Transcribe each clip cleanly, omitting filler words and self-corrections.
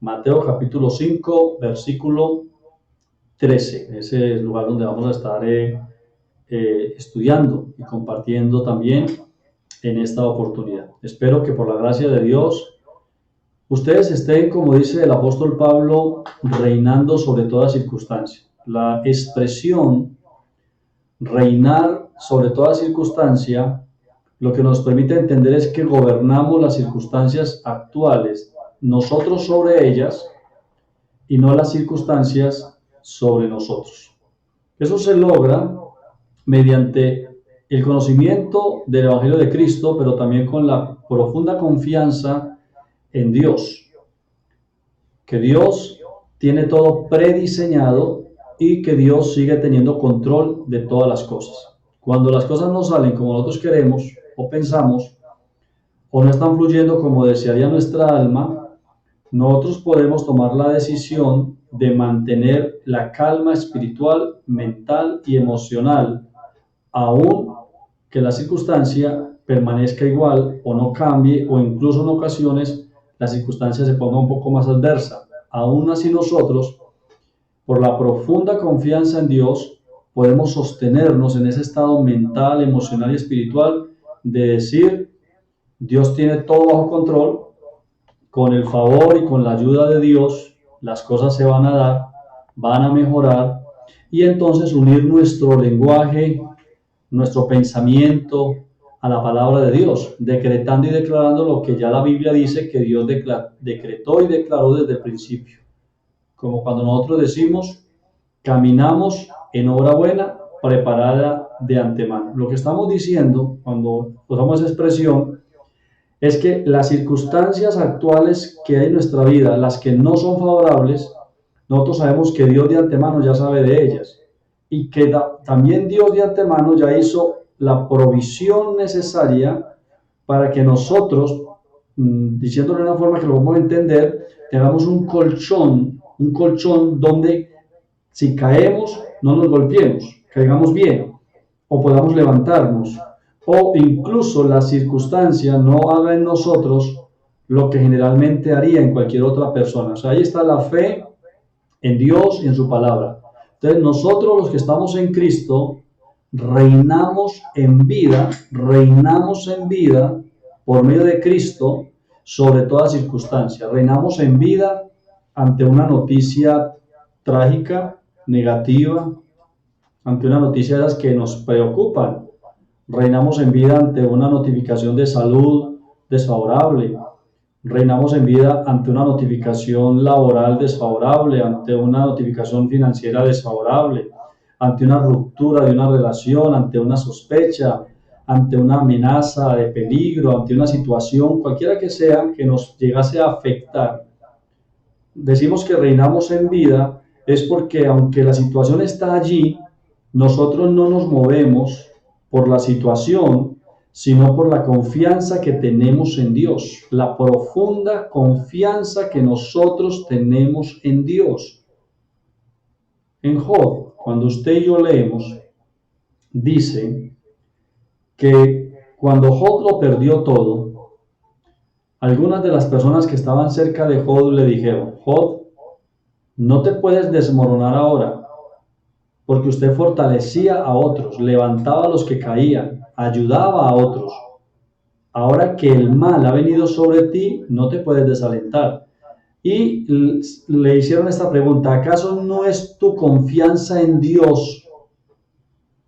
Mateo capítulo 5, versículo 13. Ese es el lugar donde vamos a estar estudiando y compartiendo también en esta oportunidad. Espero que por la gracia de Dios ustedes estén, como dice el apóstol Pablo, reinando sobre toda circunstancia. La expresión reinar sobre toda circunstancia lo que nos permite entender es que gobernamos las circunstancias actuales, nosotros sobre ellas y no las circunstancias sobre nosotros. Eso se logra mediante el conocimiento del Evangelio de Cristo, pero también con la profunda confianza en Dios, que Dios tiene todo prediseñado y que Dios sigue teniendo control de todas las cosas. Cuando las cosas no salen como nosotros queremos o pensamos, o no están fluyendo como desearía nuestra alma, nosotros podemos tomar la decisión de mantener la calma espiritual, mental y emocional, aun que la circunstancia permanezca igual o no cambie, o incluso en ocasiones la circunstancia se ponga un poco más adversa. Aún así nosotros, por la profunda confianza en Dios, podemos sostenernos en ese estado mental, emocional y espiritual de decir: Dios tiene todo bajo control, con el favor y con la ayuda de Dios, las cosas se van a dar, van a mejorar, y entonces unir nuestro lenguaje, nuestro pensamiento a la palabra de Dios, decretando y declarando lo que ya la Biblia dice que Dios decretó y declaró desde el principio. Como cuando nosotros decimos, caminamos en obra buena, preparada de antemano. Lo que estamos diciendo cuando usamos esa expresión es que las circunstancias actuales que hay en nuestra vida, las que no son favorables, nosotros sabemos que Dios de antemano ya sabe de ellas, y que también Dios de antemano ya hizo la provisión necesaria para que nosotros, diciéndolo de una forma que lo vamos a entender, tengamos un colchón donde si caemos no nos golpeemos, caigamos bien o podamos levantarnos, o incluso la circunstancia no haga en nosotros lo que generalmente haría en cualquier otra persona. O sea, ahí está la fe en Dios y en su palabra. Entonces nosotros, los que estamos en Cristo, reinamos en vida por medio de Cristo sobre toda circunstancia. Reinamos en vida ante una noticia trágica, negativa, ante una noticia de las que nos preocupan. Reinamos en vida ante una notificación de salud desfavorable. Reinamos en vida ante una notificación laboral desfavorable, ante una notificación financiera desfavorable, ante una ruptura de una relación, ante una sospecha, ante una amenaza de peligro, ante una situación, cualquiera que sea, que nos llegase a afectar. Decimos que reinamos en vida es porque aunque la situación está allí, nosotros no nos movemos por la situación, sino por la confianza que tenemos en Dios, la profunda confianza que nosotros tenemos en Dios. En Job, cuando usted y yo leemos, dice que cuando Job lo perdió todo, algunas de las personas que estaban cerca de Job le dijeron: Job, no te puedes desmoronar ahora, porque usted fortalecía a otros, levantaba a los que caían, ayudaba a otros. Ahora que el mal ha venido sobre ti, no te puedes desalentar. Y le hicieron esta pregunta: ¿acaso no es tu confianza en Dios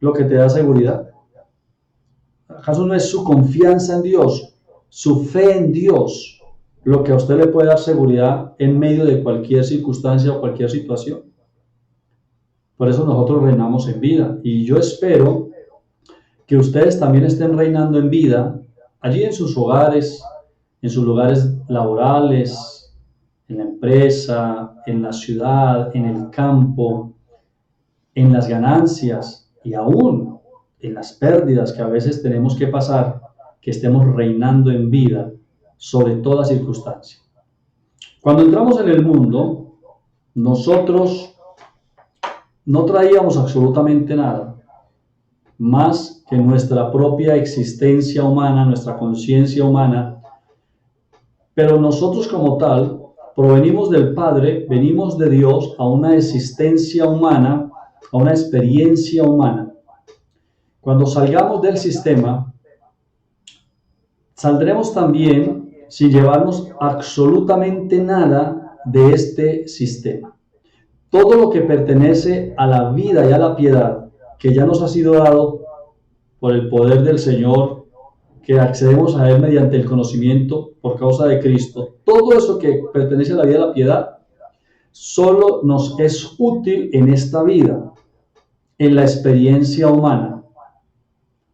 lo que te da seguridad? ¿Acaso no es su confianza en Dios, su fe en Dios, lo que a usted le puede dar seguridad en medio de cualquier circunstancia o cualquier situación? Por eso nosotros reinamos en vida. Y yo espero que ustedes también estén reinando en vida, allí en sus hogares, en sus lugares laborales, en la empresa, en la ciudad, en el campo, en las ganancias y aún en las pérdidas que a veces tenemos que pasar, que estemos reinando en vida sobre toda circunstancia. Cuando entramos en el mundo, nosotros no traíamos absolutamente nada más que nuestra propia existencia humana, nuestra conciencia humana, pero nosotros como tal provenimos del Padre, venimos de Dios a una existencia humana, a una experiencia humana. Cuando salgamos del sistema, saldremos también sin llevarnos absolutamente nada de este sistema. Todo lo que pertenece a la vida y a la piedad que ya nos ha sido dado por el poder del Señor, que accedemos a Él mediante el conocimiento por causa de Cristo, todo eso que pertenece a la vida y a la piedad, solo nos es útil en esta vida, en la experiencia humana.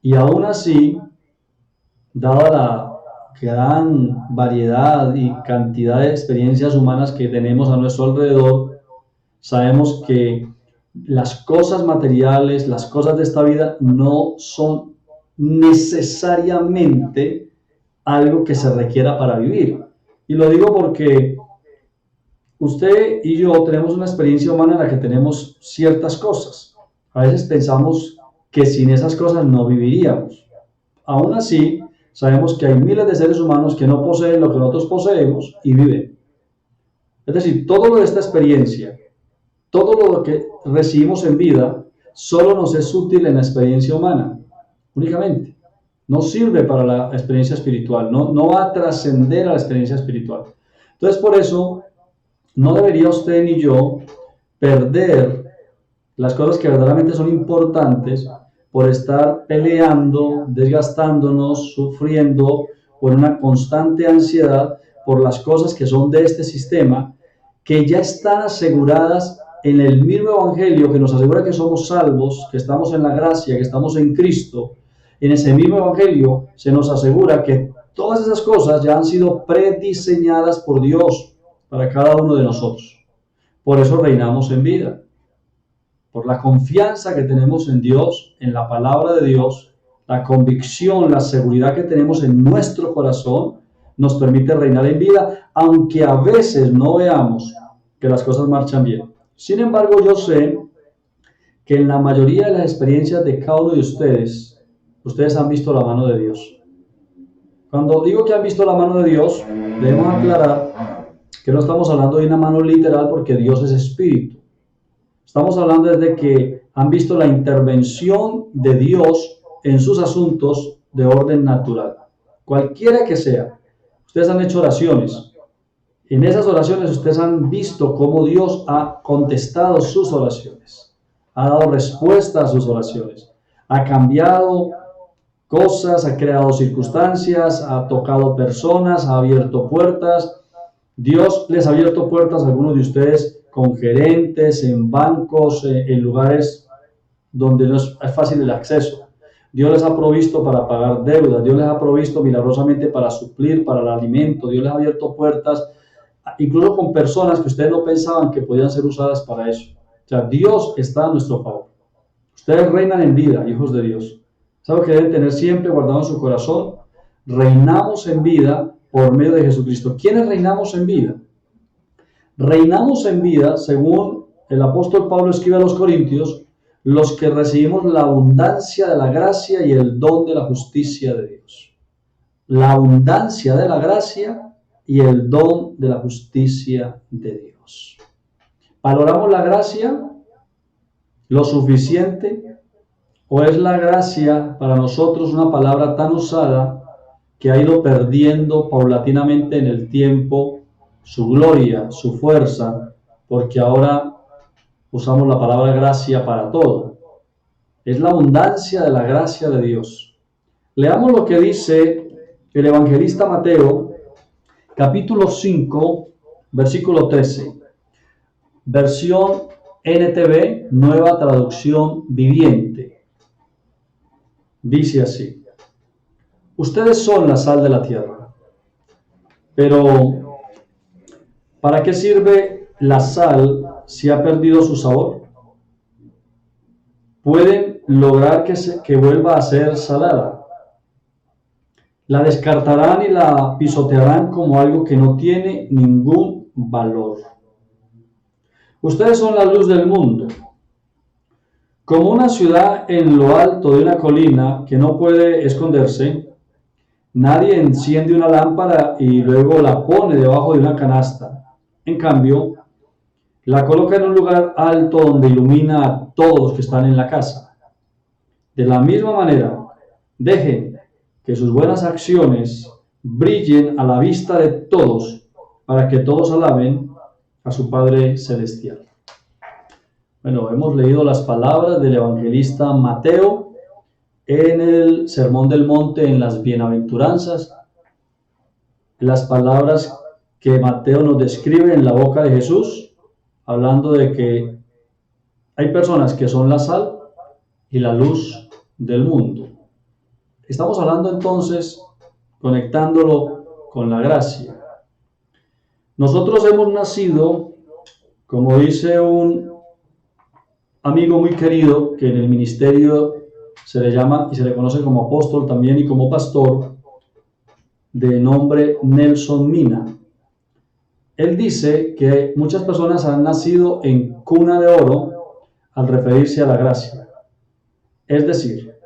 Y aún así, dada la gran variedad y cantidad de experiencias humanas que tenemos a nuestro alrededor, sabemos que las cosas materiales, las cosas de esta vida no son necesariamente algo que se requiera para vivir. Y lo digo porque usted y yo tenemos una experiencia humana en la que tenemos ciertas cosas. A veces pensamos que sin esas cosas no viviríamos. Aún así, sabemos que hay miles de seres humanos que no poseen lo que nosotros poseemos y viven. Es decir, todo lo de esta experiencia, todo lo que recibimos en vida, solo nos es útil en la experiencia humana, únicamente. No sirve para la experiencia espiritual, no va a trascender a la experiencia espiritual. Entonces, por eso, no debería usted ni yo perder las cosas que verdaderamente son importantes por estar peleando, desgastándonos, sufriendo por una constante ansiedad por las cosas que son de este sistema, que ya están aseguradas en el mismo Evangelio, que nos asegura que somos salvos, que estamos en la gracia, que estamos en Cristo. En ese mismo Evangelio se nos asegura que todas esas cosas ya han sido prediseñadas por Dios para cada uno de nosotros. Por eso reinamos en vida. Por la confianza que tenemos en Dios, en la palabra de Dios, la convicción, la seguridad que tenemos en nuestro corazón, nos permite reinar en vida, aunque a veces no veamos que las cosas marchan bien. Sin embargo, yo sé que en la mayoría de las experiencias de cada uno de ustedes han visto la mano de Dios. Cuando digo que han visto la mano de Dios, debemos aclarar que no estamos hablando de una mano literal, porque Dios es espíritu. Estamos hablando de que han visto la intervención de Dios en sus asuntos de orden natural. Cualquiera que sea, ustedes han hecho oraciones. En esas oraciones ustedes han visto cómo Dios ha contestado sus oraciones, ha dado respuesta a sus oraciones, ha cambiado cosas, ha creado circunstancias, ha tocado personas, ha abierto puertas. Dios les ha abierto puertas a algunos de ustedes con gerentes, en bancos, en lugares donde no es fácil el acceso. Dios les ha provisto para pagar deudas, Dios les ha provisto milagrosamente para suplir, para el alimento. Dios les ha abierto puertas, incluso con personas que ustedes no pensaban que podían ser usadas para eso. O sea, Dios está a nuestro favor. Ustedes reinan en vida, hijos de Dios. Es algo que deben tener siempre guardado en su corazón. Reinamos en vida por medio de Jesucristo. ¿Quiénes reinamos en vida? Reinamos en vida, según el apóstol Pablo escribe a los Corintios, los que recibimos la abundancia de la gracia y el don de la justicia de Dios. La abundancia de la gracia y el don de la justicia de Dios. ¿Valoramos la gracia lo suficiente? ¿O es la gracia para nosotros una palabra tan usada que ha ido perdiendo paulatinamente en el tiempo su gloria, su fuerza, porque ahora usamos la palabra gracia para todo? Es la abundancia de la gracia de Dios. Leamos lo que dice el evangelista Mateo, capítulo 5, versículo 13. Versión NTV, Nueva Traducción Viviente. Dice así: ustedes son la sal de la tierra, pero ¿para qué sirve la sal si ha perdido su sabor? ¿Pueden lograr que vuelva a ser salada? La descartarán y la pisotearán como algo que no tiene ningún valor. Ustedes son la luz del mundo. Como una ciudad en lo alto de una colina que no puede esconderse, nadie enciende una lámpara y luego la pone debajo de una canasta. En cambio, la coloca en un lugar alto donde ilumina a todos los que están en la casa. De la misma manera, dejen que sus buenas acciones brillen a la vista de todos, para que todos alaben a su Padre Celestial. Bueno, hemos leído las palabras del evangelista Mateo en el Sermón del Monte, en las Bienaventuranzas, las palabras que Mateo nos describe en la boca de Jesús, hablando de que hay personas que son la sal y la luz del mundo. Estamos hablando entonces, conectándolo con la gracia. Nosotros hemos nacido, como dice un amigo muy querido, que en el ministerio se le llama y se le conoce como apóstol también y como pastor, de nombre Nelson Mina. Él dice que muchas personas han nacido en cuna de oro al referirse a la gracia. Es decir,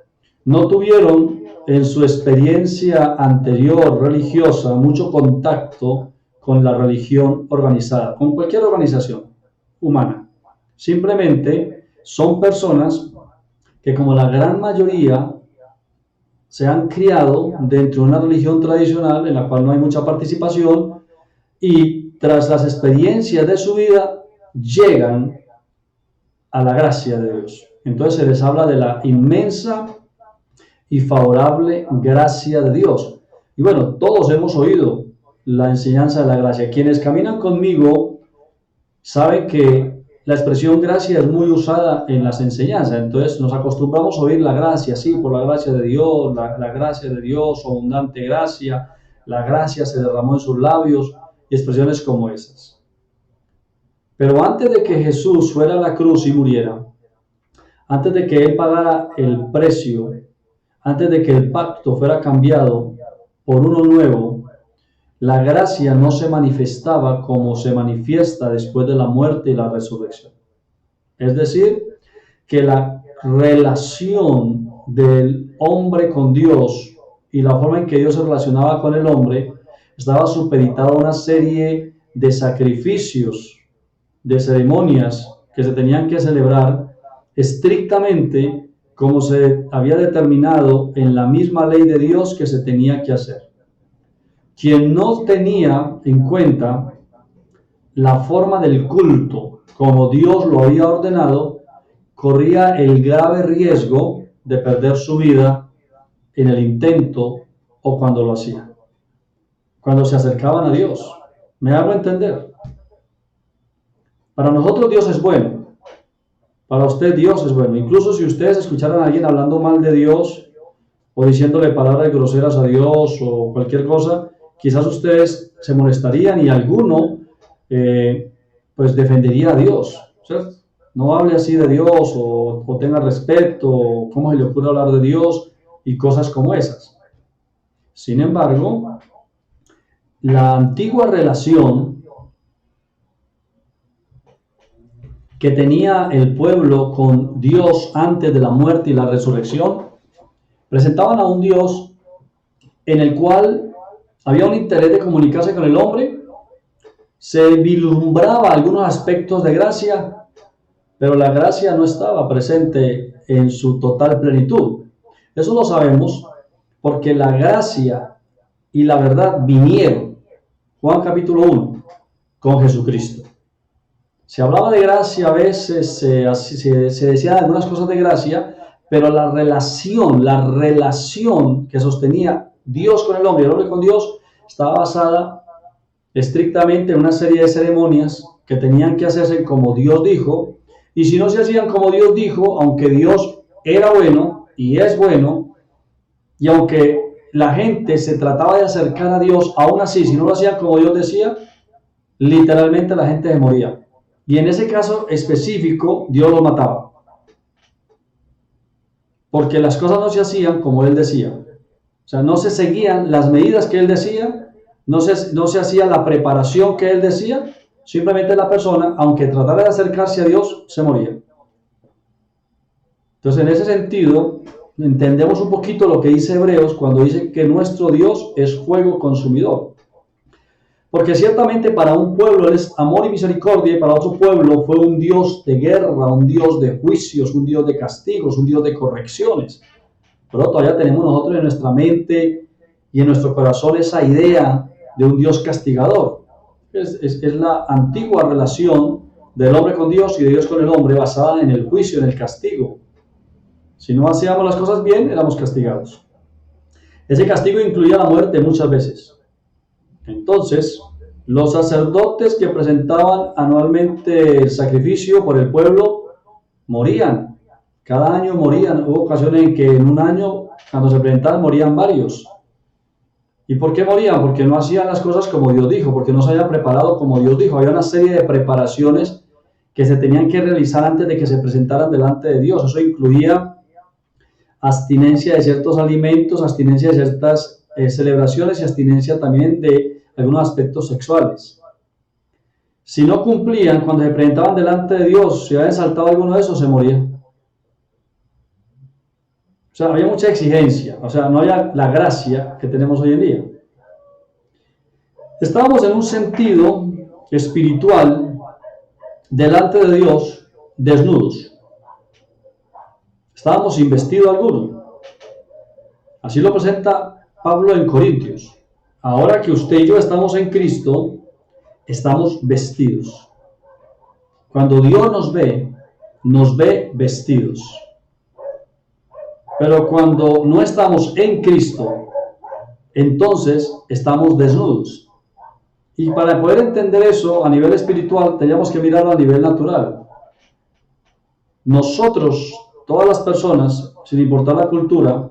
no tuvieron en su experiencia anterior religiosa mucho contacto con la religión organizada, con cualquier organización humana. Simplemente son personas que, como la gran mayoría, se han criado dentro de una religión tradicional en la cual no hay mucha participación, y tras las experiencias de su vida llegan a la gracia de Dios. Entonces se les habla de la inmensa y favorable gracia de Dios. Y bueno, todos hemos oído la enseñanza de la gracia. Quienes caminan conmigo saben que la expresión gracia es muy usada en las enseñanzas. Entonces nos acostumbramos a oír la gracia, sí, por la gracia de Dios, la gracia de Dios, abundante gracia, la gracia se derramó en sus labios, y expresiones como esas. Pero antes de que Jesús fuera a la cruz y muriera, antes de que Él pagara el precio, antes de que el pacto fuera cambiado por uno nuevo, la gracia no se manifestaba como se manifiesta después de la muerte y la resurrección. Es decir, que la relación del hombre con Dios y la forma en que Dios se relacionaba con el hombre estaba supeditada a una serie de sacrificios, de ceremonias que se tenían que celebrar estrictamente como se había determinado en la misma ley de Dios que se tenía que hacer. Quien no tenía en cuenta la forma del culto como Dios lo había ordenado, corría el grave riesgo de perder su vida en el intento o cuando lo hacía, cuando se acercaban a Dios. ¿Me hago entender? Para nosotros Dios es bueno. Para usted Dios es bueno. Incluso si ustedes escucharan a alguien hablando mal de Dios o diciéndole palabras groseras a Dios o cualquier cosa, quizás ustedes se molestarían y alguno pues defendería a Dios, ¿cierto? No hable así de Dios o tenga respeto, o cómo se le ocurre hablar de Dios y cosas como esas. Sin embargo, la antigua relación que tenía el pueblo con Dios antes de la muerte y la resurrección presentaban a un Dios en el cual había un interés de comunicarse con el hombre, se vislumbraba algunos aspectos de gracia, pero la gracia no estaba presente en su total plenitud. Eso lo sabemos porque la gracia y la verdad vinieron, Juan capítulo 1, con Jesucristo. Se hablaba de gracia, a veces se decía algunas cosas de gracia, pero la relación que sostenía Dios con el hombre y el hombre con Dios estaba basada estrictamente en una serie de ceremonias que tenían que hacerse como Dios dijo, y si no se hacían como Dios dijo, aunque Dios era bueno y es bueno, y aunque la gente se trataba de acercar a Dios, aún así, si no lo hacían como Dios decía, literalmente la gente se moría. Y en ese caso específico, Dios lo mataba. Porque las cosas no se hacían como Él decía. O sea, no se seguían las medidas que Él decía, no se hacía la preparación que Él decía, simplemente la persona, aunque tratara de acercarse a Dios, se moría. Entonces, en ese sentido, entendemos un poquito lo que dice Hebreos cuando dice que nuestro Dios es fuego consumidor. Porque ciertamente para un pueblo Él es amor y misericordia, y para otro pueblo fue un Dios de guerra, un Dios de juicios, un Dios de castigos, un Dios de correcciones. Pero todavía tenemos nosotros en nuestra mente y en nuestro corazón esa idea de un Dios castigador. Es la antigua relación del hombre con Dios y de Dios con el hombre, basada en el juicio, en el castigo. Si no hacíamos las cosas bien, éramos castigados. Ese castigo incluía la muerte muchas veces. Entonces, los sacerdotes que presentaban anualmente el sacrificio por el pueblo morían. Cada año morían. Hubo ocasiones en que en un año, cuando se presentaban, morían varios. ¿Y por qué morían? Porque no hacían las cosas como Dios dijo, porque no se habían preparado como Dios dijo. Había una serie de preparaciones que se tenían que realizar antes de que se presentaran delante de Dios. Eso incluía abstinencia de ciertos alimentos, abstinencia de ciertas celebraciones y abstinencia también de algunos aspectos sexuales. Si no cumplían, cuando se presentaban delante de Dios, si habían saltado alguno de esos, se morían. O sea, había mucha exigencia, o sea, no había la gracia que tenemos hoy en día. Estábamos en un sentido espiritual delante de Dios desnudos. Estábamos sin vestido alguno. Así lo presenta Pablo en Corintios. Ahora que usted y yo estamos en Cristo, estamos vestidos. Cuando Dios nos ve vestidos. Pero cuando no estamos en Cristo, entonces estamos desnudos. Y para poder entender eso a nivel espiritual, tenemos que mirarlo a nivel natural. Nosotros, todas las personas, sin importar la cultura,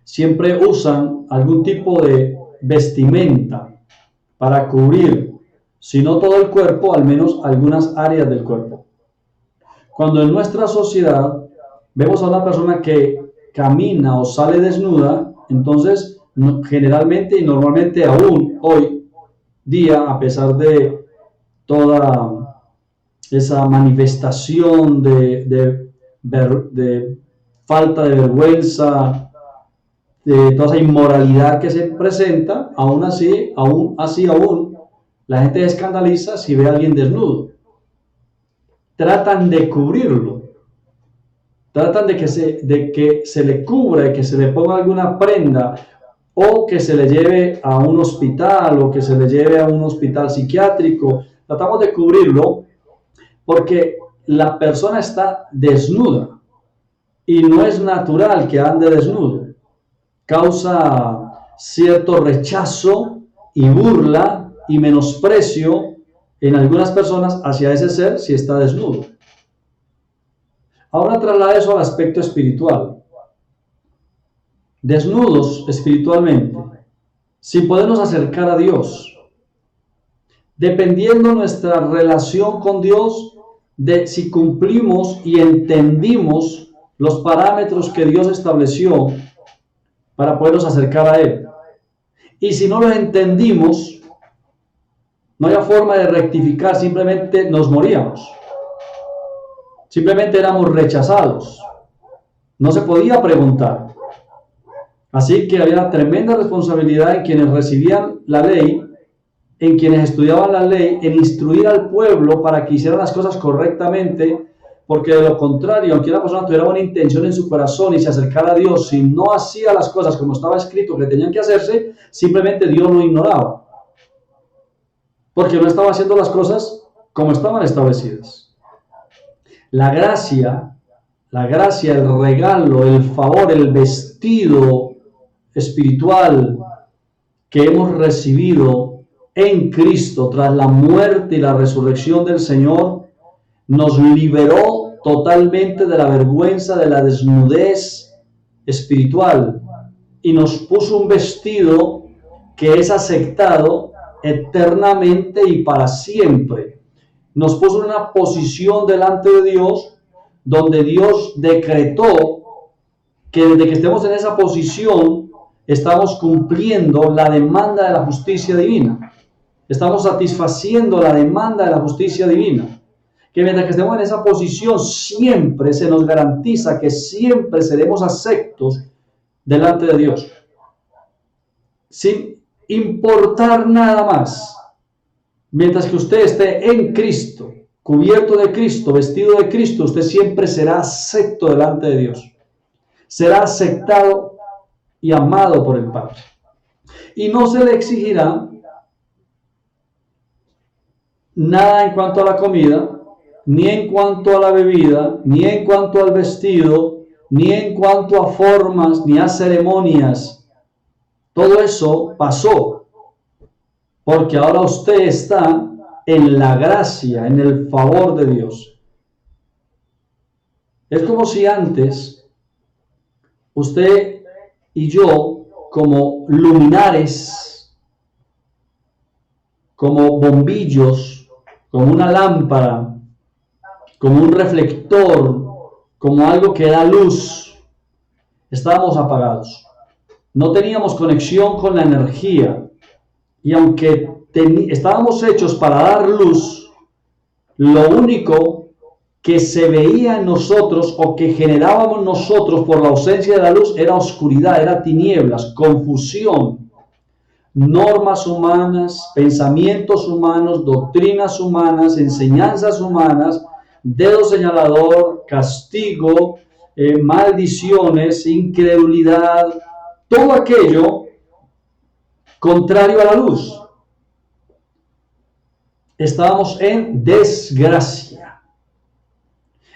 siempre usan algún tipo de vestimenta para cubrir, si no todo el cuerpo, al menos algunas áreas del cuerpo. Cuando en nuestra sociedad vemos a una persona que camina o sale desnuda, entonces generalmente y normalmente aún hoy día, a pesar de toda esa manifestación de falta de vergüenza, de toda esa inmoralidad que se presenta, aún así, la gente se escandaliza si ve a alguien desnudo. Tratan de cubrirlo. Tratan de que se le cubra, de que se le ponga alguna prenda, o que se le lleve a un hospital, o que se le lleve a un hospital psiquiátrico. Tratamos de cubrirlo porque la persona está desnuda y no es natural que ande desnudo. Causa cierto rechazo y burla y menosprecio en algunas personas hacia ese ser si está desnudo. Ahora traslada eso al aspecto espiritual. Desnudos espiritualmente, sin podernos acercar a Dios, dependiendo nuestra relación con Dios de si cumplimos y entendimos los parámetros que Dios estableció para podernos acercar a Él. Y si no los entendimos, no había forma de rectificar, simplemente nos moríamos. Simplemente éramos rechazados. No se podía preguntar. Así que había una tremenda responsabilidad en quienes recibían la ley, en quienes estudiaban la ley, en instruir al pueblo para que hicieran las cosas correctamente, porque de lo contrario, aunque una persona tuviera buena intención en su corazón y se acercara a Dios, si no hacía las cosas como estaba escrito que tenían que hacerse, simplemente Dios lo ignoraba, porque no estaba haciendo las cosas como estaban establecidas. La gracia, el regalo, el favor, el vestido espiritual que hemos recibido en Cristo tras la muerte y la resurrección del Señor, nos liberó totalmente de la vergüenza, de la desnudez espiritual, y nos puso un vestido que es aceptado eternamente y para siempre. Nos puso en una posición delante de Dios donde Dios decretó que desde que estemos en esa posición estamos cumpliendo la demanda de la justicia divina. Estamos satisfaciendo la demanda de la justicia divina. Que mientras que estemos en esa posición siempre se nos garantiza que siempre seremos aceptos delante de Dios. importar nada más. Mientras que usted esté en Cristo, cubierto de Cristo, vestido de Cristo, usted siempre será acepto delante de Dios. Será aceptado y amado por el Padre. Y no se le exigirá nada en cuanto a la comida, ni en cuanto a la bebida, ni en cuanto al vestido, ni en cuanto a formas, ni a ceremonias. Todo eso pasó, porque ahora usted está en la gracia, en el favor de Dios. Es como si antes usted y yo, como luminares, como bombillos, como una lámpara, como un reflector, como algo que da luz, estábamos apagados. No teníamos conexión con la energía. Y aunque estábamos hechos para dar luz, lo único que se veía en nosotros o que generábamos nosotros por la ausencia de la luz era oscuridad, era tinieblas, confusión, normas humanas, pensamientos humanos, doctrinas humanas, enseñanzas humanas, dedo señalador, castigo, maldiciones, incredulidad, todo aquello contrario a la luz. Estábamos en desgracia.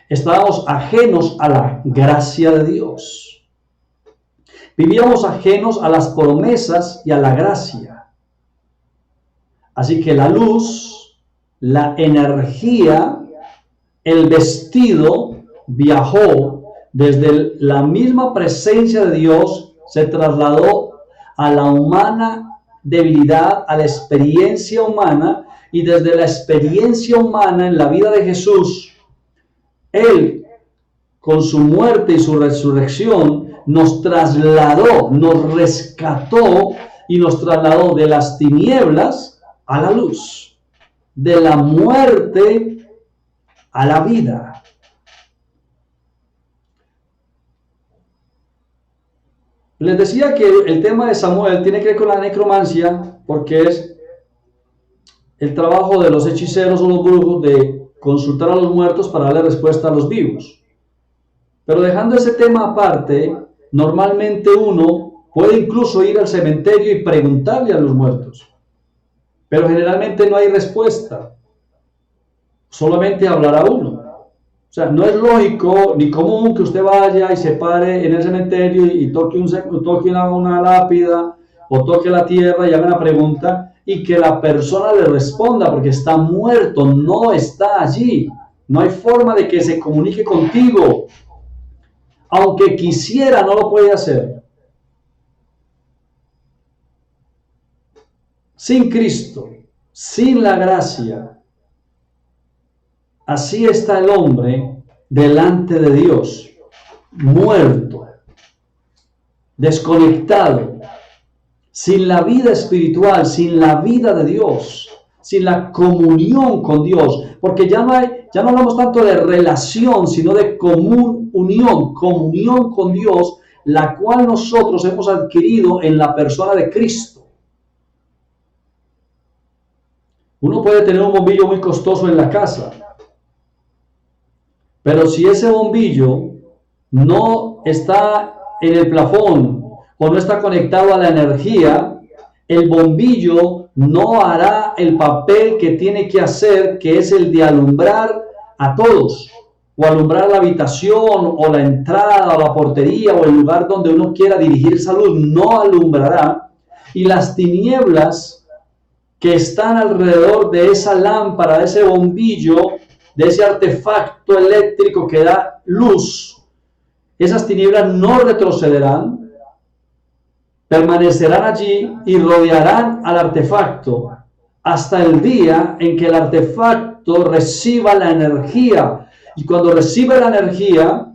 Estábamos ajenos a la gracia de Dios. Vivíamos ajenos a las promesas y a la gracia. Así que la luz, la energía, el vestido viajó desde la misma presencia de Dios, se trasladó a la humana debilidad, a la experiencia humana, y desde la experiencia humana en la vida de Jesús, Él, con su muerte y su resurrección, nos trasladó, nos rescató y nos trasladó de las tinieblas a la luz, de la muerte a la vida. Les decía que el tema de Samuel tiene que ver con la necromancia, porque es el trabajo de los hechiceros o los brujos de consultar a los muertos para darle respuesta a los vivos. Pero dejando ese tema aparte, normalmente uno puede incluso ir al cementerio y preguntarle a los muertos, pero generalmente no hay respuesta, solamente hablará uno. O sea, no es lógico ni común que usted vaya y se pare en el cementerio y toque una lápida o toque la tierra y haga una pregunta y que la persona le responda, porque está muerto, no está allí. No hay forma de que se comunique contigo. Aunque quisiera, no lo puede hacer. Sin Cristo, sin la gracia, así está el hombre delante de Dios, muerto, desconectado, sin la vida espiritual, sin la vida de Dios, sin la comunión con Dios, porque ya no hablamos tanto de relación, sino de comunión con Dios, la cual nosotros hemos adquirido en la persona de Cristo. Uno puede tener un bombillo muy costoso en la casa, pero si ese bombillo no está en el plafón o no está conectado a la energía, el bombillo no hará el papel que tiene que hacer, que es el de alumbrar a todos, o alumbrar la habitación, o la entrada, o la portería, o el lugar donde uno quiera dirigir esa luz, no alumbrará, y las tinieblas que están alrededor de esa lámpara, de ese bombillo, de ese artefacto eléctrico que da luz, esas tinieblas no retrocederán, permanecerán allí y rodearán al artefacto hasta el día en que el artefacto reciba la energía. Y cuando recibe la energía,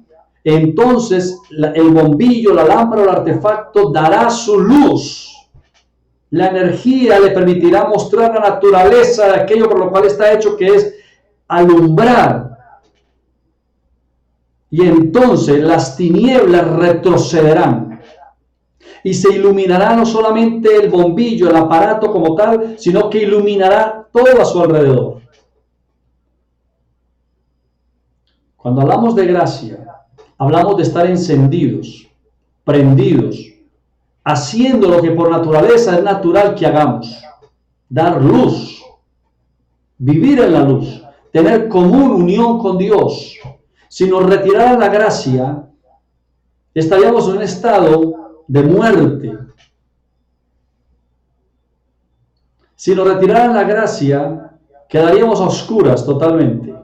entonces el bombillo, la lámpara o el artefacto dará su luz. La energía le permitirá mostrar la naturaleza de aquello por lo cual está hecho, que es alumbrar. Y entonces las tinieblas retrocederán. y se iluminará no solamente el bombillo, el aparato como tal, sino que iluminará todo a su alrededor. Cuando hablamos de gracia, hablamos de estar encendidos, prendidos, haciendo lo que por naturaleza es natural que hagamos, dar luz, vivir en la luz, tener común unión con Dios. Si nos retirara la gracia, estaríamos en un estado de muerte. Si nos retiraran la gracia, quedaríamos a oscuras totalmente.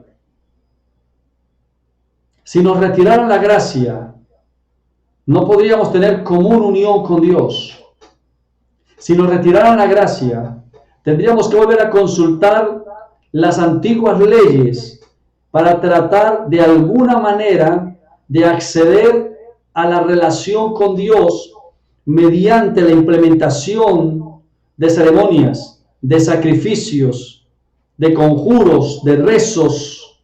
Si nos retiraran la gracia, no podríamos tener común unión con Dios. Si nos retiraran la gracia, tendríamos que volver a consultar las antiguas leyes para tratar de alguna manera de acceder a la relación con Dios mediante la implementación de ceremonias, de sacrificios, de conjuros, de rezos,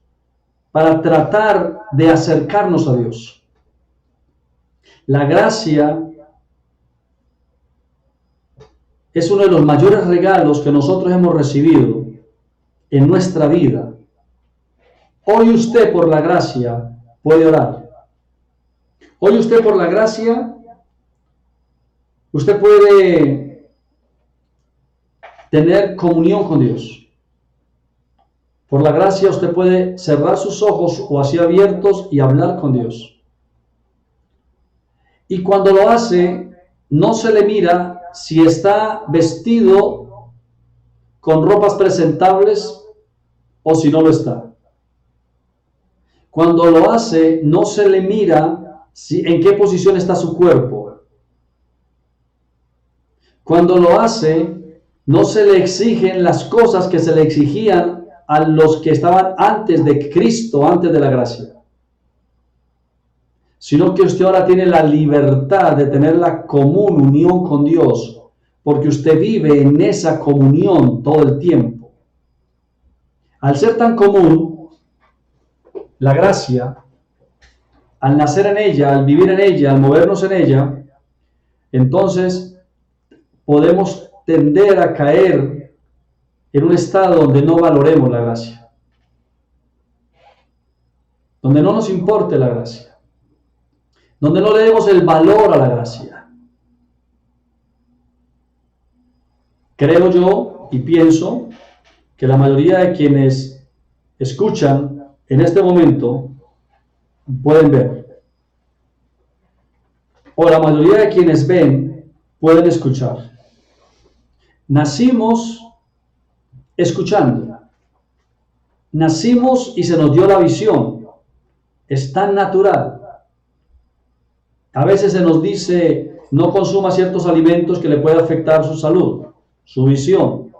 para tratar de acercarnos a Dios. La gracia es uno de los mayores regalos que nosotros hemos recibido en nuestra vida. Hoy usted por la gracia puede orar. Hoy usted por la gracia, usted puede tener comunión con Dios. Por la gracia usted puede cerrar sus ojos o así abiertos y hablar con Dios. Y cuando lo hace, no se le mira si está vestido con ropas presentables o si no lo está. Cuando lo hace, no se le mira en qué posición está su cuerpo. Cuando lo hace, no se le exigen las cosas que se le exigían a los que estaban antes de Cristo, antes de la gracia. Sino que usted ahora tiene la libertad de tener la común unión con Dios, porque usted vive en esa comunión todo el tiempo. Al ser tan común, la gracia, al nacer en ella, al vivir en ella, al movernos en ella, entonces podemos tender a caer en un estado donde no valoremos la gracia, donde no nos importe la gracia, donde no le demos el valor a la gracia. Creo yo y pienso que la mayoría de quienes escuchan en este momento pueden ver, o la mayoría de quienes ven pueden escuchar. Nacimos escuchando, nacimos y se nos dio la visión, es tan natural. A veces se nos dice no consuma ciertos alimentos que le puede afectar su salud, su visión.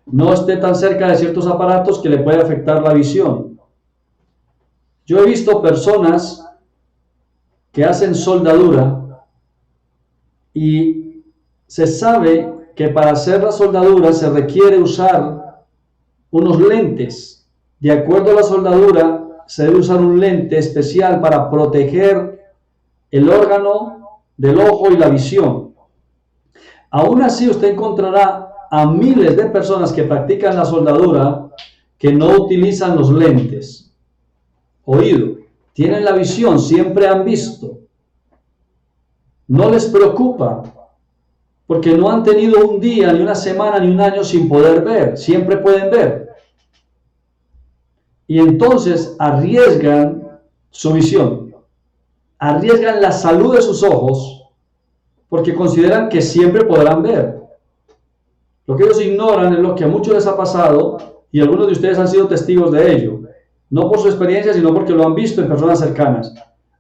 No esté tan cerca de ciertos aparatos que le puede afectar la visión. Yo he visto personas que hacen soldadura y se sabe que para hacer la soldadura se requiere usar unos lentes. De acuerdo a la soldadura, se debe usar un lente especial para proteger el órgano del ojo y la visión. Aún así, usted encontrará a miles de personas que practican la soldadura que no utilizan los lentes. Oído, tienen la visión, siempre han visto. No les preocupa, porque no han tenido un día, ni una semana, ni un año sin poder ver, siempre pueden ver. Y entonces arriesgan su visión, arriesgan la salud de sus ojos, porque consideran que siempre podrán ver. Lo que ellos ignoran es lo que a muchos les ha pasado, y algunos de ustedes han sido testigos de ello, no por su experiencia, sino porque lo han visto en personas cercanas.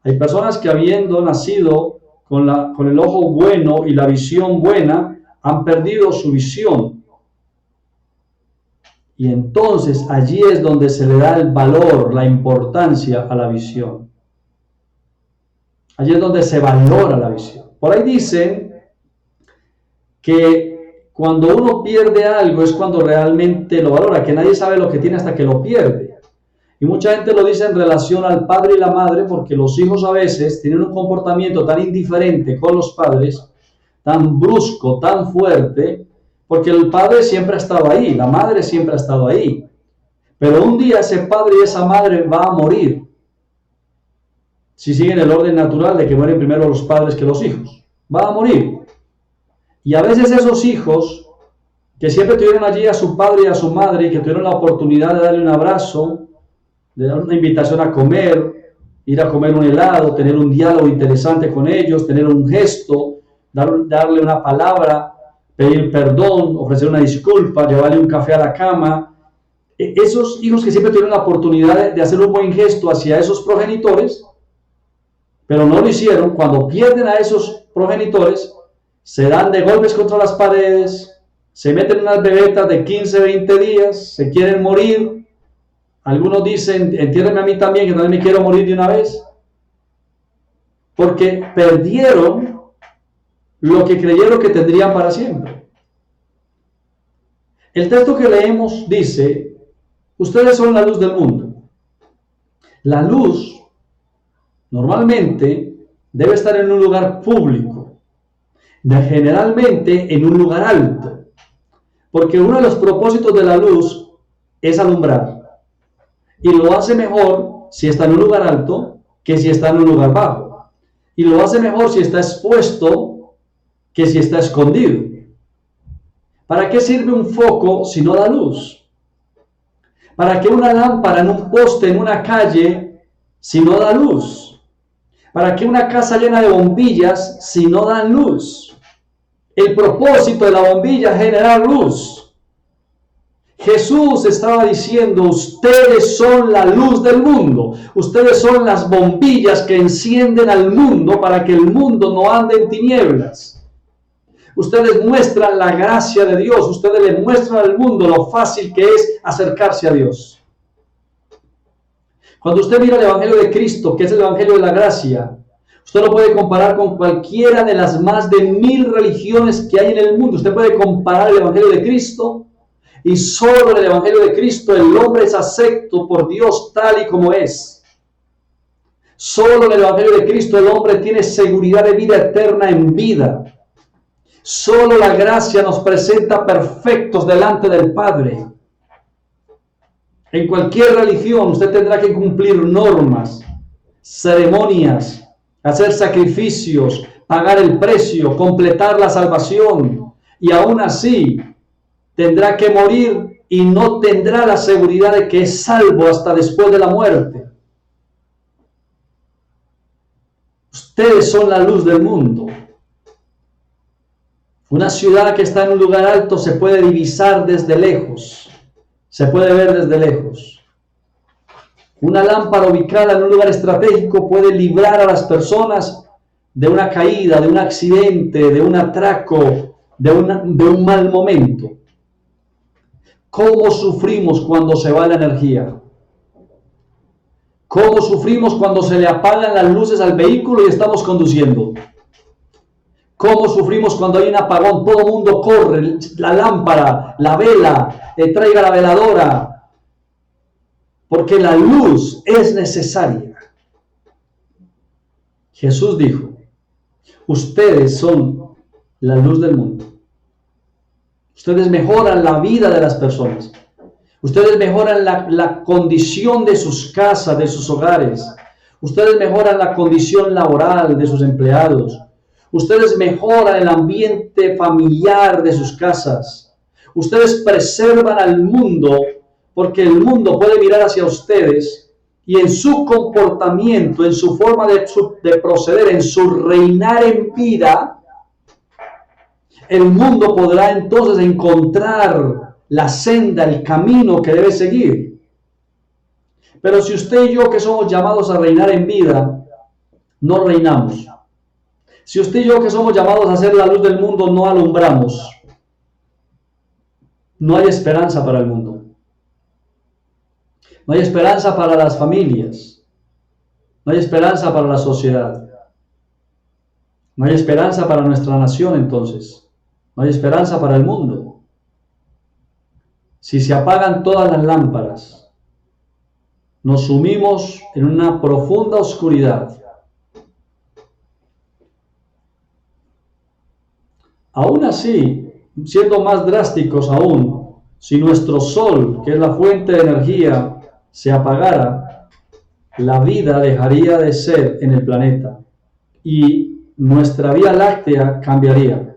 Hay personas que habiendo nacido con el ojo bueno y la visión buena, han perdido su visión. Y entonces allí es donde se le da el valor, la importancia a la visión. Allí es donde se valora la visión. Por ahí dicen que cuando uno pierde algo es cuando realmente lo valora, que nadie sabe lo que tiene hasta que lo pierde. Y mucha gente lo dice en relación al padre y la madre, porque los hijos a veces tienen un comportamiento tan indiferente con los padres tan brusco, tan fuerte, porque el padre siempre ha estado ahí, la madre siempre ha estado ahí. Pero un día ese padre y esa madre va a morir. Si siguen el orden natural de que mueren primero los padres que los hijos. Va a morir. Y a veces esos hijos que siempre tuvieron allí a su padre y a su madre y que tuvieron la oportunidad de darle un abrazo, de dar una invitación a comer, ir a comer un helado, tener un diálogo interesante con ellos, tener un gesto, darle una palabra, pedir perdón, ofrecer una disculpa, llevarle un café a la cama. Esos hijos que siempre tuvieron la oportunidad de hacer un buen gesto hacia esos progenitores, pero no lo hicieron, cuando pierden a esos progenitores, se dan de golpes contra las paredes, se meten en unas bebetas de 15, 20 días, se quieren morir. Algunos dicen, entiérrenme a mí también, que también me quiero morir de una vez. Porque perdieron lo que creyeron que tendrían para siempre. El texto que leemos dice, ustedes son la luz del mundo. La luz normalmente debe estar en un lugar público, generalmente en un lugar alto, porque uno de los propósitos de la luz es alumbrar, y lo hace mejor si está en un lugar alto que si está en un lugar bajo, y lo hace mejor si está expuesto que si está escondido. ¿Para qué sirve un foco si no da luz? ¿Para qué una lámpara en un poste en una calle si no da luz? ¿Para qué una casa llena de bombillas si no dan luz? El propósito de la bombilla es generar luz. Jesús estaba diciendo, ustedes son la luz del mundo. Ustedes son las bombillas que encienden al mundo para que el mundo no ande en tinieblas. Ustedes muestran la gracia de Dios. Ustedes le muestran al mundo lo fácil que es acercarse a Dios. Cuando usted mira el Evangelio de Cristo, que es el Evangelio de la gracia, usted lo puede comparar con cualquiera de las más de 1000 religiones que hay en el mundo. Usted puede comparar el Evangelio de Cristo y solo en el Evangelio de Cristo el hombre es acepto por Dios tal y como es. Solo en el Evangelio de Cristo el hombre tiene seguridad de vida eterna en vida. Solo la gracia nos presenta perfectos delante del Padre. En cualquier religión usted tendrá que cumplir normas, ceremonias, hacer sacrificios, pagar el precio, completar la salvación. Y aún así tendrá que morir y no tendrá la seguridad de que es salvo hasta después de la muerte. Ustedes son la luz del mundo. Una ciudad que está en un lugar alto se puede divisar desde lejos. Se puede ver desde lejos. Una lámpara ubicada en un lugar estratégico puede librar a las personas de una caída, de un accidente, de un atraco, de un mal momento. ¿Cómo sufrimos cuando se va la energía? ¿Cómo sufrimos cuando se le apagan las luces al vehículo y estamos conduciendo? ¿Cómo sufrimos cuando hay un apagón? Todo el mundo corre, la lámpara, la vela, traiga la veladora, porque la luz es necesaria. Jesús dijo, ustedes son la luz del mundo. Ustedes mejoran la vida de las personas. Ustedes mejoran la condición de sus casas, de sus hogares. Ustedes mejoran la condición laboral de sus empleados. Ustedes mejoran el ambiente familiar de sus casas. Ustedes preservan al mundo porque el mundo puede mirar hacia ustedes y en su comportamiento, en su forma de proceder, en su reinar en vida, el mundo podrá entonces encontrar la senda, el camino que debe seguir. Pero si usted y yo, que somos llamados a reinar en vida, no reinamos. Si usted y yo, que somos llamados a ser la luz del mundo, no alumbramos, no hay esperanza para el mundo. No hay esperanza para las familias. No hay esperanza para la sociedad. No hay esperanza para nuestra nación entonces. No hay esperanza para el mundo. Si se apagan todas las lámparas, nos sumimos en una profunda oscuridad. Aún así, siendo más drásticos aún, si nuestro sol, que es la fuente de energía, se apagara, la vida dejaría de ser en el planeta y nuestra Vía Láctea cambiaría.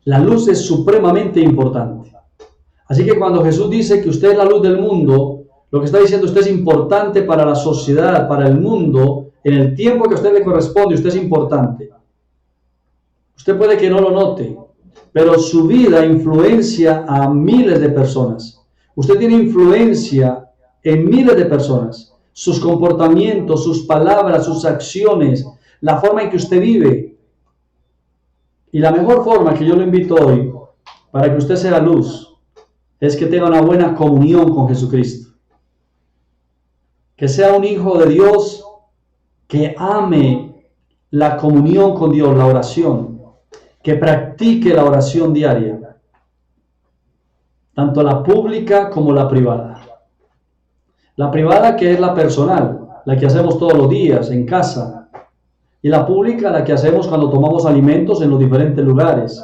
La luz es supremamente importante. Así que cuando Jesús dice que usted es la luz del mundo, lo que está diciendo usted es importante para la sociedad, para el mundo, en el tiempo que a usted le corresponde, usted es importante. Usted puede que no lo note, pero su vida influencia a miles de personas. Usted tiene influencia en miles de personas. Sus comportamientos, sus palabras, sus acciones, la forma en que usted vive. Y la mejor forma que yo lo invito hoy, para que usted sea luz, es que tenga una buena comunión con Jesucristo. Que sea un hijo de Dios que ame la comunión con Dios, la oración. Que practique la oración diaria, tanto la pública como la privada. La privada, que es la personal, la que hacemos todos los días en casa, y la pública, la que hacemos cuando tomamos alimentos en los diferentes lugares.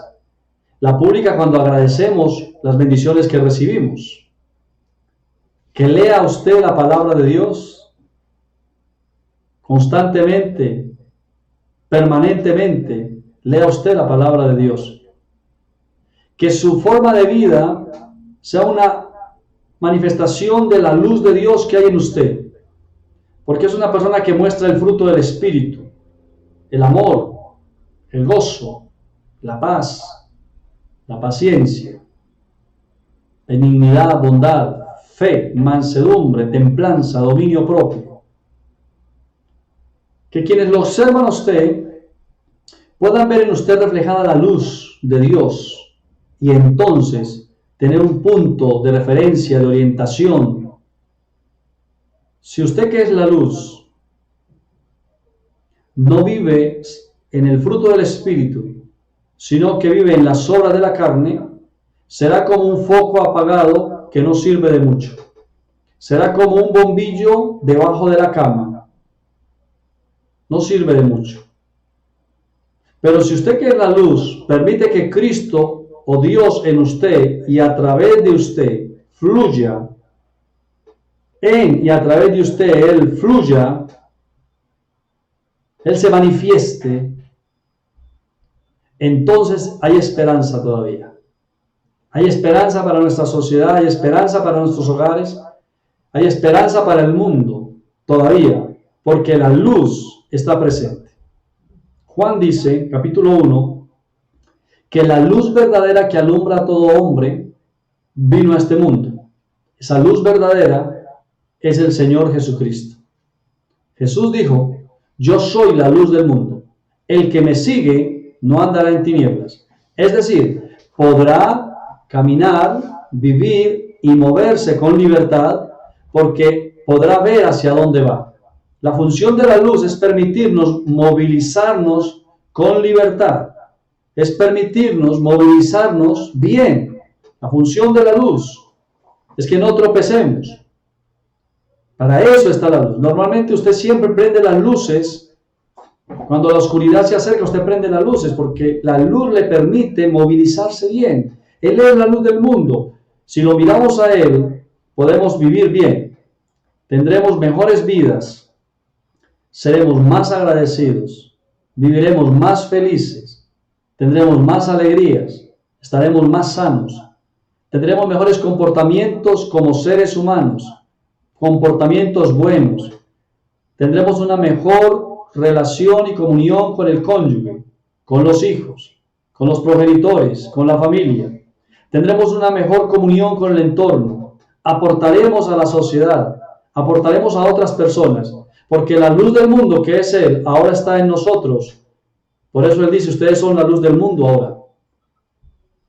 La pública, cuando agradecemos las bendiciones que recibimos. Que lea usted la palabra de Dios constantemente, permanentemente. Lea usted la palabra de Dios. Que su forma de vida sea una manifestación de la luz de Dios que hay en usted. Porque es una persona que muestra el fruto del Espíritu. El amor, el gozo, la paz, la paciencia, benignidad, bondad, fe, mansedumbre, templanza, dominio propio. Que quienes lo observan a usted puedan ver en usted reflejada la luz de Dios y entonces tener un punto de referencia, de orientación. Si usted, que es la luz, no vive en el fruto del Espíritu, sino que vive en las obras de la carne, será como un foco apagado que no sirve de mucho. Será como un bombillo debajo de la cama. No sirve de mucho. Pero si usted, que es la luz, permite que Cristo o Dios en usted y a través de usted fluya, en y a través de usted Él fluya, Él se manifieste, entonces hay esperanza todavía. Hay esperanza para nuestra sociedad, hay esperanza para nuestros hogares, hay esperanza para el mundo todavía, porque la luz está presente. Juan dice, capítulo 1, que la luz verdadera que alumbra a todo hombre vino a este mundo. Esa luz verdadera es el Señor Jesucristo. Jesús dijo, yo soy la luz del mundo. El que me sigue no andará en tinieblas. Es decir, podrá caminar, vivir y moverse con libertad porque podrá ver hacia dónde va. La función de la luz es permitirnos movilizarnos con libertad. Es permitirnos movilizarnos bien. La función de la luz es que no tropecemos. Para eso está la luz. Normalmente usted siempre prende las luces. Cuando la oscuridad se acerca, usted prende las luces porque la luz le permite movilizarse bien. Él es la luz del mundo. Si lo miramos a Él, podemos vivir bien. Tendremos mejores vidas. Seremos más agradecidos, viviremos más felices, tendremos más alegrías, estaremos más sanos, tendremos mejores comportamientos como seres humanos, comportamientos buenos, tendremos una mejor relación y comunión con el cónyuge, con los hijos, con los progenitores, con la familia, tendremos una mejor comunión con el entorno, aportaremos a la sociedad, aportaremos a otras personas. Porque la luz del mundo, que es Él, ahora está en nosotros. Por eso Él dice, ustedes son la luz del mundo ahora.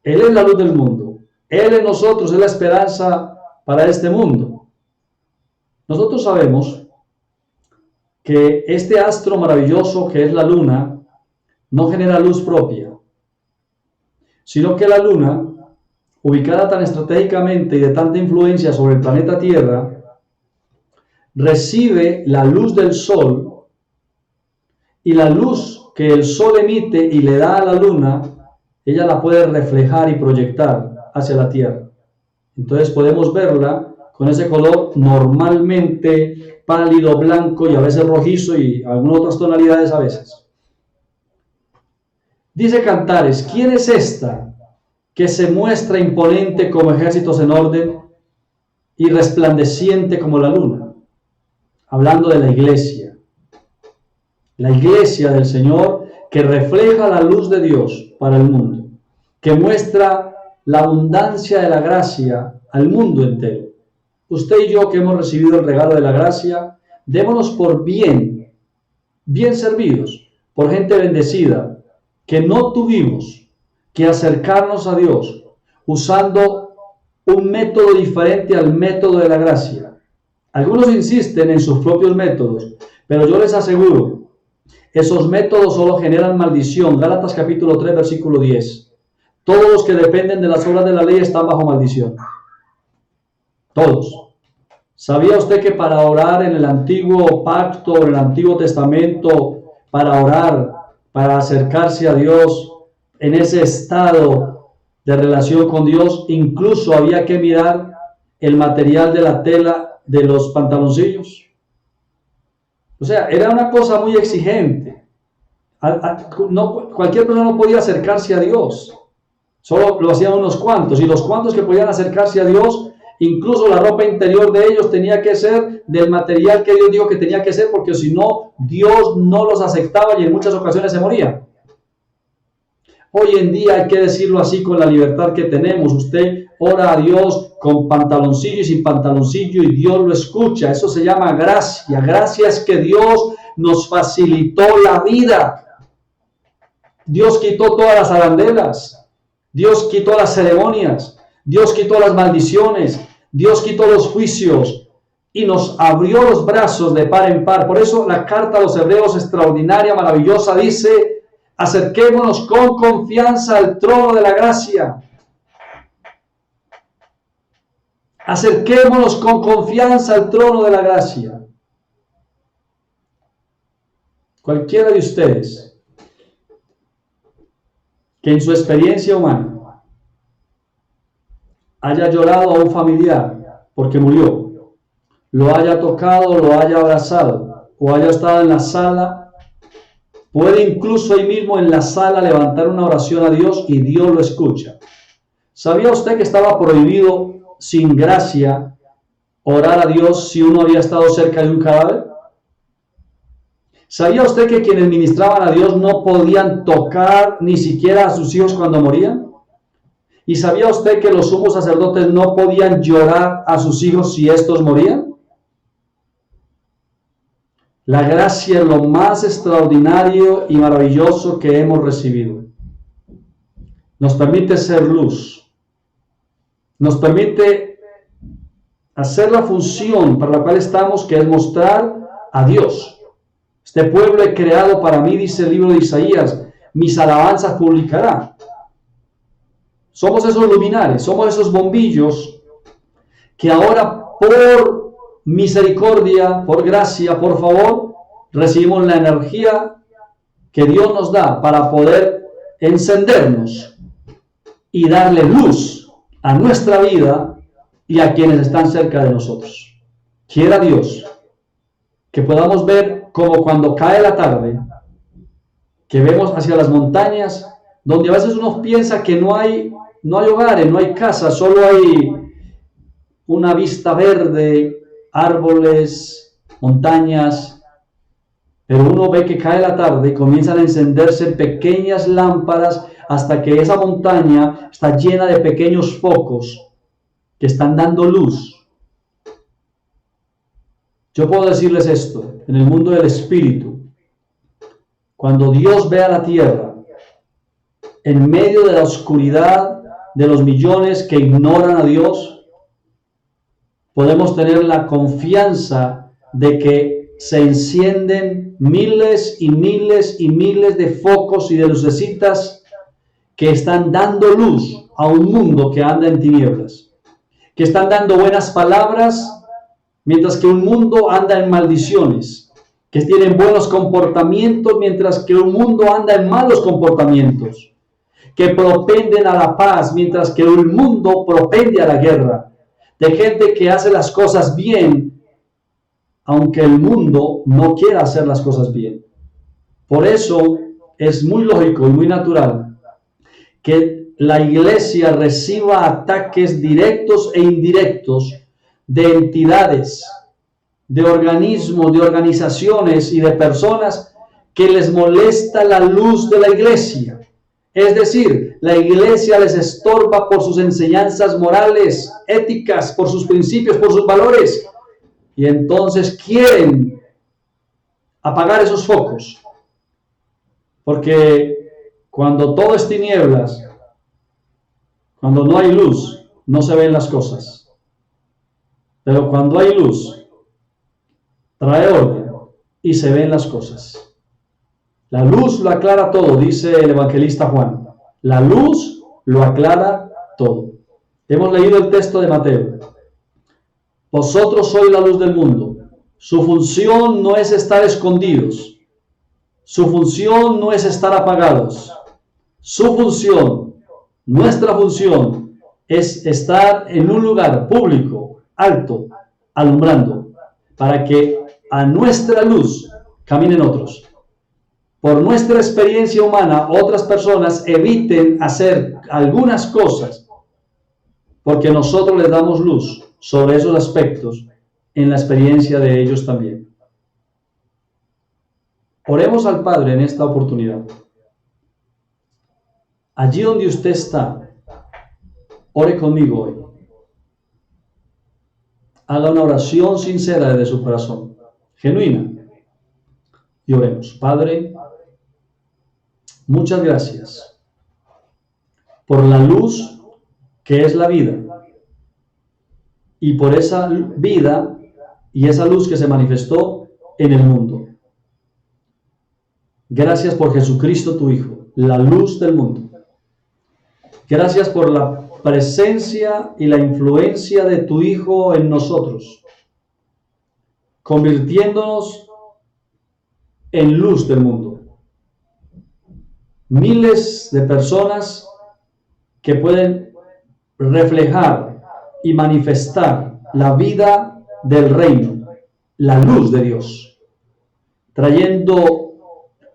Él es la luz del mundo. Él en nosotros es la esperanza para este mundo. Nosotros sabemos que este astro maravilloso que es la luna, no genera luz propia, sino que la luna, ubicada tan estratégicamente y de tanta influencia sobre el planeta Tierra, recibe la luz del sol y la luz que el sol emite y le da a la luna, ella la puede reflejar y proyectar hacia la tierra. Entonces podemos verla con ese color normalmente pálido, blanco y a veces rojizo y algunas otras tonalidades a veces. Dice Cantares, ¿quién es esta que se muestra imponente como ejércitos en orden y resplandeciente como la luna? Hablando de la iglesia del Señor, que refleja la luz de Dios para el mundo, que muestra la abundancia de la gracia al mundo entero. Usted y yo que hemos recibido el regalo de la gracia, démonos por bien servidos, por gente bendecida, que no tuvimos que acercarnos a Dios usando un método diferente al método de la gracia. Algunos insisten en sus propios métodos, pero yo les aseguro, esos métodos solo generan maldición. Gálatas capítulo 3, versículo 10. Todos los que dependen de las obras de la ley están bajo maldición. Todos. ¿Sabía usted que para orar en el antiguo pacto, en el Antiguo Testamento, para orar, para acercarse a Dios, en ese estado de relación con Dios, incluso había que mirar el material de la tela de los pantaloncillos? O sea, era una cosa muy exigente. No, cualquier persona no podía acercarse a Dios. Solo lo hacían unos cuantos. Y los cuantos que podían acercarse a Dios, incluso la ropa interior de ellos tenía que ser del material que Dios dijo que tenía que ser, porque si no, Dios no los aceptaba y en muchas ocasiones se morían. Hoy en día hay que decirlo así con la libertad que tenemos. Usted ora a Dios con pantaloncillo y sin pantaloncillo y Dios lo escucha. Eso se llama gracia. Gracia es que Dios nos facilitó la vida. Dios quitó todas las arandelas. Dios quitó las ceremonias. Dios quitó las maldiciones. Dios quitó los juicios y nos abrió los brazos de par en par. Por eso la carta a los Hebreos, extraordinaria, maravillosa, dice: acerquémonos con confianza al trono de la gracia. Acerquémonos con confianza al trono de la gracia. Cualquiera de ustedes que en su experiencia humana haya llorado a un familiar porque murió, lo haya tocado, lo haya abrazado o haya estado en la sala, puede incluso ahí mismo en la sala levantar una oración a Dios y Dios lo escucha. ¿Sabía usted que estaba prohibido sin gracia orar a Dios si uno había estado cerca de un cadáver? ¿Sabía usted que quienes ministraban a Dios no podían tocar ni siquiera a sus hijos cuando morían? ¿Y sabía usted que los sumos sacerdotes no podían llorar a sus hijos si estos morían? La gracia es lo más extraordinario y maravilloso que hemos recibido. Nos permite ser luz. Nos permite hacer la función para la cual estamos, que es mostrar a Dios. Este pueblo he creado para mí, dice el libro de Isaías, mis alabanzas publicará. Somos esos luminares, somos esos bombillos que ahora por misericordia, por gracia, por favor, recibimos la energía que Dios nos da para poder encendernos y darle luz a nuestra vida y a quienes están cerca de nosotros. Quiera Dios que podamos ver como cuando cae la tarde, que vemos hacia las montañas, donde a veces uno piensa que no hay hogares, no hay casas, solo hay una vista verde, árboles, montañas, pero uno ve que cae la tarde y comienzan a encenderse pequeñas lámparas hasta que esa montaña está llena de pequeños focos que están dando luz. Yo puedo decirles esto, en el mundo del espíritu, cuando Dios ve a la tierra, en medio de la oscuridad de los millones que ignoran a Dios, podemos tener la confianza de que se encienden miles y miles y miles de focos y de lucecitas que están dando luz a un mundo que anda en tinieblas, que están dando buenas palabras mientras que un mundo anda en maldiciones, que tienen buenos comportamientos mientras que el mundo anda en malos comportamientos, que propenden a la paz mientras que el mundo propende a la guerra, de gente que hace las cosas bien, aunque el mundo no quiera hacer las cosas bien. Por eso es muy lógico y muy natural que la iglesia reciba ataques directos e indirectos de entidades, de organismos, de organizaciones y de personas que les molesta la luz de la iglesia. Es decir, la iglesia les estorba por sus enseñanzas morales, éticas, por sus principios, por sus valores. Y entonces quieren apagar esos focos. Porque cuando todo es tinieblas, cuando no hay luz, no se ven las cosas. Pero cuando hay luz, trae orden y se ven las cosas. La luz lo aclara todo, dice el evangelista Juan. La luz lo aclara todo. Hemos leído el texto de Mateo. Vosotros sois la luz del mundo. Su función no es estar escondidos. Su función no es estar apagados. Su función, nuestra función, es estar en un lugar público, alto, alumbrando, para que a nuestra luz caminen otros. Por nuestra experiencia humana, otras personas eviten hacer algunas cosas porque nosotros les damos luz sobre esos aspectos en la experiencia de ellos también. Oremos al Padre en esta oportunidad. Allí donde usted está, ore conmigo hoy. Haga una oración sincera desde su corazón, genuina. Y oremos. Padre, muchas gracias por la luz que es la vida y por esa vida y esa luz que se manifestó en el mundo. Gracias por Jesucristo tu Hijo, la luz del mundo. Gracias por la presencia y la influencia de tu Hijo en nosotros, convirtiéndonos en luz del mundo. Miles de personas que pueden reflejar y manifestar la vida del reino, la luz de Dios, trayendo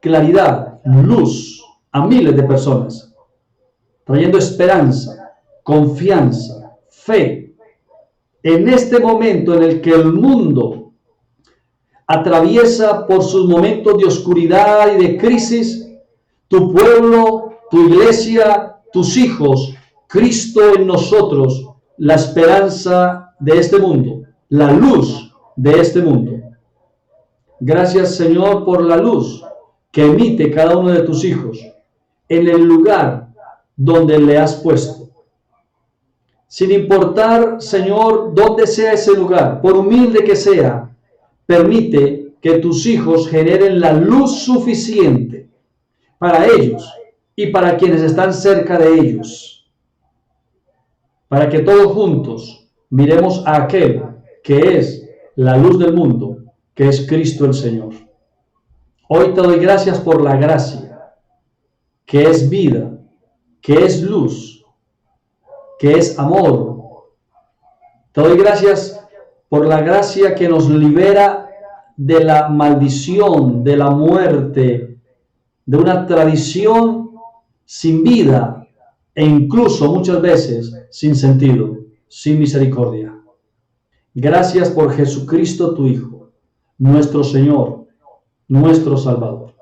claridad, luz a miles de personas, trayendo esperanza, confianza, fe. En este momento en el que el mundo atraviesa por sus momentos de oscuridad y de crisis, tu pueblo, tu iglesia, tus hijos, Cristo en nosotros, la esperanza de este mundo, la luz de este mundo. Gracias, Señor, por la luz que emite cada uno de tus hijos en el lugar donde le has puesto. Sin importar, Señor, dónde sea ese lugar, por humilde que sea, permite que tus hijos generen la luz suficiente para ellos y para quienes están cerca de ellos, para que todos juntos miremos a aquel que es la luz del mundo, que es Cristo el Señor. Hoy te doy gracias por la gracia, que es vida, que es luz, que es amor. Te doy gracias por la gracia que nos libera de la maldición, de la muerte, de una tradición sin vida e incluso muchas veces sin sentido, sin misericordia. Gracias por Jesucristo tu Hijo, nuestro Señor, nuestro Salvador.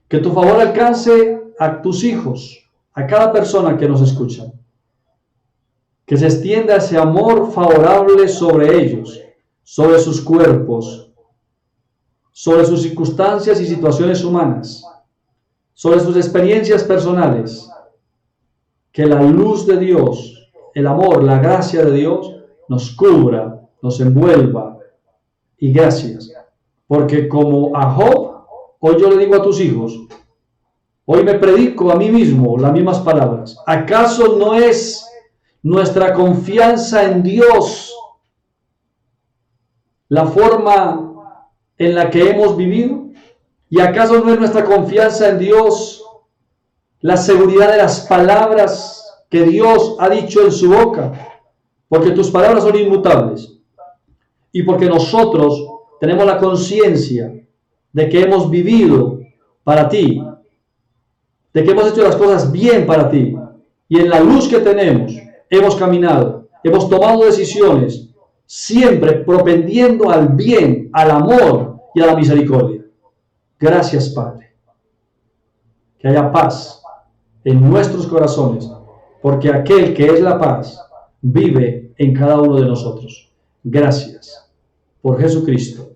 Que tu favor alcance a tus hijos, a cada persona que nos escucha. Que se extienda ese amor favorable sobre ellos, sobre sus cuerpos, sobre sus circunstancias y situaciones humanas, sobre sus experiencias personales. Que la luz de Dios, el amor, la gracia de Dios nos cubra, nos envuelva. Y gracias, porque como a Job, hoy yo le digo a tus hijos, hoy me predico a mí mismo las mismas palabras. ¿Acaso no es nuestra confianza en Dios la forma en la que hemos vivido? ¿Y acaso no es nuestra confianza en Dios la seguridad de las palabras que Dios ha dicho en su boca? Porque tus palabras son inmutables. Y porque nosotros tenemos la conciencia de que hemos vivido para ti, de que hemos hecho las cosas bien para ti. Y en la luz que tenemos, hemos caminado, hemos tomado decisiones, siempre propendiendo al bien, al amor y a la misericordia. Gracias, Padre. Que haya paz en nuestros corazones, porque aquel que es la paz vive en cada uno de nosotros. Gracias por Jesucristo.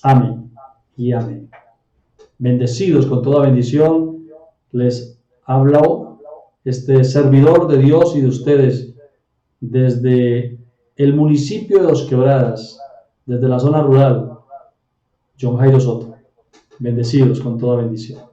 Amén y amén. Bendecidos con toda bendición, les hablo este servidor de Dios y de ustedes desde el municipio de Dos Quebradas, desde la zona rural, John Jairo Soto. Bendecidos con toda bendición.